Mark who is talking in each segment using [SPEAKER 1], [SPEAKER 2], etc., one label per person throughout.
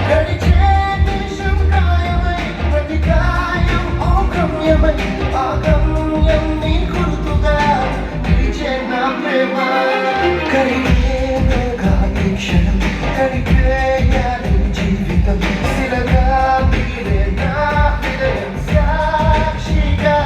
[SPEAKER 1] గడిచే నిమిషం గాయమై ప్రతి గాయం ఓ గమ్యమై ఆ గమ్యం నీ గుర్తుగా నిలిచే నా ప్రేమ కరిగేగా ఈ క్షణం కరిగేయాలి జీవితం శిలగా మీరే నా హృదయం సాక్షిగా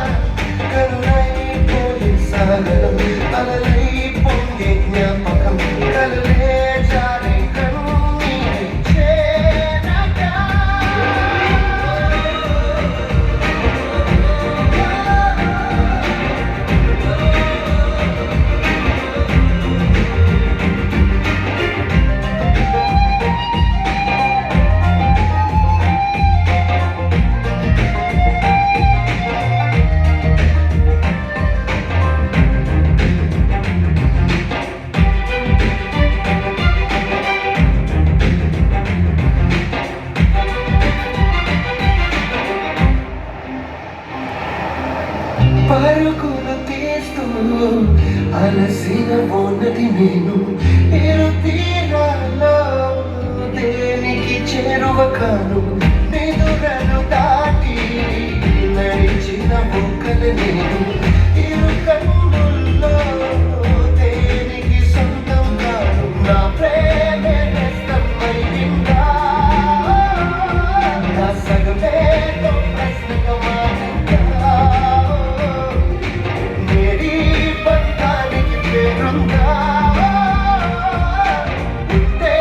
[SPEAKER 1] కరుణైపోయే సాగరం అలలై పొంగే జ్ఞాపకం కలలే జారే కన్నీరే చేరగా పరుగులు తీస్తూ అలసిన ఉన్నది నేను ఇరు తీరాలో దేనికి చేరువ కాను నిదురను దాటి నడిచిన బుక్కల నేను ఇరు కన్నుల్లో దేనికి సొంతం కాను నా ప్రేమే నేస్తమైందా నా సగమేతో ప్రశ్నగా మారిందా మేరీ బంధానికి పేరుందా ఉంటే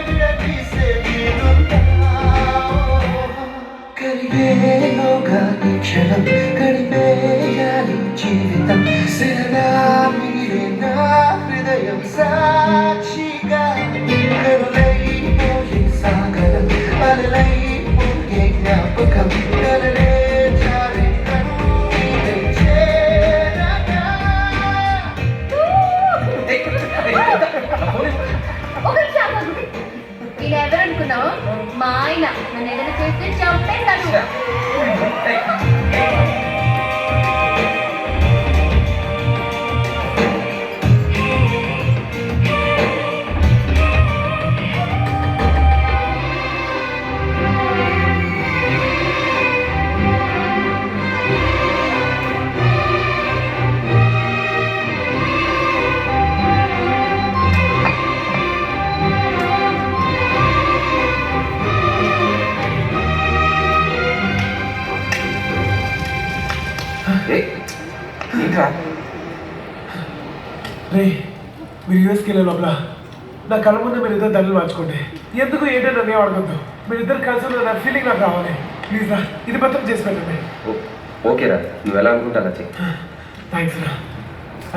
[SPEAKER 1] విడదీసే వీలుందా కరిగేలోగా ఈ క్షణం గడిపేయాలి జీవితం శిలలా మీరే నా హృదయం సాక్షిగా కరులైపోయే సాగరం అలలై పొంగే జ్ఞాపకం కలలే జారే కన్నీరే చేరగా
[SPEAKER 2] నేను ఎవరనుకున్నావు మా ఆయన నన్ను ఏదైనా చేస్తే చంపేస్తాను
[SPEAKER 3] రే మీరు యూఎస్కి వెళ్ళే లోపల నా కళ్ళ ముందు మీరు ఇద్దరు దండలు మార్చుకోండి ఎందుకు ఏంటో నన్ను అడగద్దు మీరు ఇద్దరు కలిసి ఉన్న నా ఫీలింగ్ నాకు రావాలి ప్లీజ్ రా ఇది మాత్రం చేసి పెట్టండి
[SPEAKER 4] ఓకేరా నువ్వు ఎలా అనుకుంటారా చెయ్యి
[SPEAKER 3] థ్యాంక్స్ రా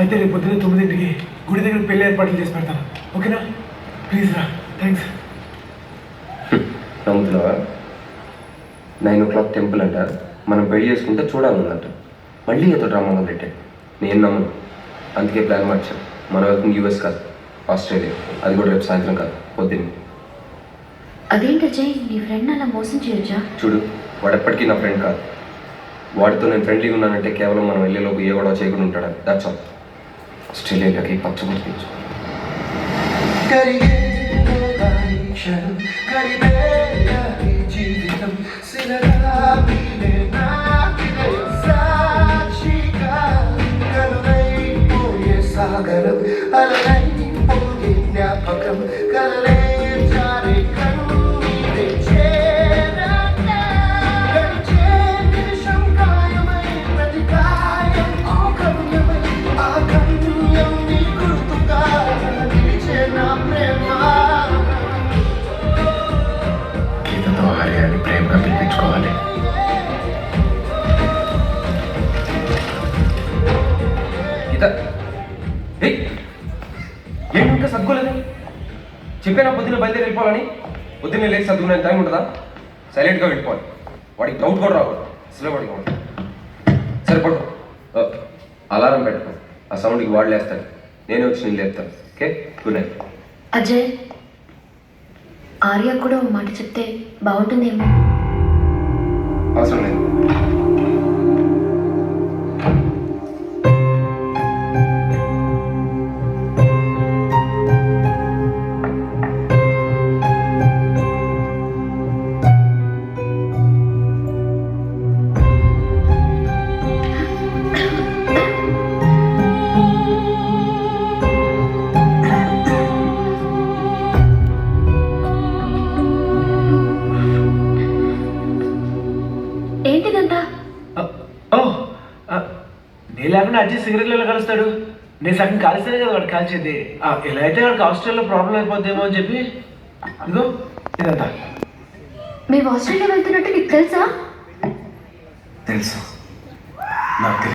[SPEAKER 3] అయితే రేపు పొద్దున్న 9ంటికి గుడి దగ్గర పెళ్లి ఏర్పాట్లు చేసి పెడతాను ఓకేనా ప్లీజ్ రా థ్యాంక్స్
[SPEAKER 4] నమ్ముతున్నావా 9 o'clock టెంపుల్ అంట మనం పెళ్లి చేసుకుంటే చూడాలన్నట్టు మళ్ళీ ఏదో డ్రామా మొదలెట్టాడు నేను నమ్మను అందుకే ప్లాన్ మార్చాను మన వెళ్తుంది యూఎస్ కాదు ఆస్ట్రేలియా అది కూడా రేపు సాయంత్రం కాదు పొద్దున్న
[SPEAKER 2] అదేంటి అజయ్ నీ ఫ్రెండ్ అలా మోసం చేయొచ్చా
[SPEAKER 4] చూడు వాడు ఎప్పటికీ నా ఫ్రెండ్ కాదు వాడితో నేను ఫ్రెండ్లీగా ఉన్నానంటే కేవలం మనం వెళ్ళేలోపు ఏ గొడవ చేయకుండా ఉంటాడు దాట్స్ ఆల్ ఆస్ట్రేలియాకి పచ్చబడుతుంది
[SPEAKER 1] కరిగేలోగా ఈ క్షణం గడిపేయాలి జీవితం శిలలా మీరే నా హృదయం సాక్షిగా కరుణైపోయే సాగరం అలలై పొంగే జ్ఞాపకం కలలే జారే కన్నీరే చేరగా గడిచే నిమిషం గాయమై ప్రతి గాయం ఓ గమ్యమై ఆ గమ్యం నీ గుర్తుగా నిలిచే నా ప్రేమ
[SPEAKER 3] గీతతో హరియాని ప్రేమగా పిలిపించుకోవాలి
[SPEAKER 4] గీత ఏంటి ఇంకా సర్దుకోలేదు చెప్పానా పొద్దున్న బయలుదేరి వెళ్ళిపోవాలని పొద్దున్నే లేచి సర్దుకునే టైం ఉంటుందా సైలెంట్గా వెళ్ళిపోవాలి వాడికి డౌట్ కూడా రాకూడదు అసలే వాడికి ఉండదు సరే పడు అలారం పెట్టుకో ఆ సౌండ్కి వాడు లేస్తాడు నేనే వచ్చి నేను లేపుతాను okay good night
[SPEAKER 2] Ajay Arya కూడా ఓ మాట చెప్తే బాగుంటుందేమో
[SPEAKER 4] అవసరం లేదు
[SPEAKER 2] ఇదంతా?
[SPEAKER 3] ఓ నేను లేకుండా అజయ్ సిగరెట్లు ఎలా కలుస్తాడు? నేను సగం కాల్స్తేనే కదా వాడు కాల్చేది. ఎలా అయితే వాడికి హాస్టల్లో ప్రాబ్లం అయిపోద్దేమో అని చెప్పి ఇదిగో ఇదంతా.
[SPEAKER 2] మేము ఆస్ట్రేలియా వెళ్తున్నట్టు నీకు తెలుసా?
[SPEAKER 3] తెలుసు, నాకు తెలుసు.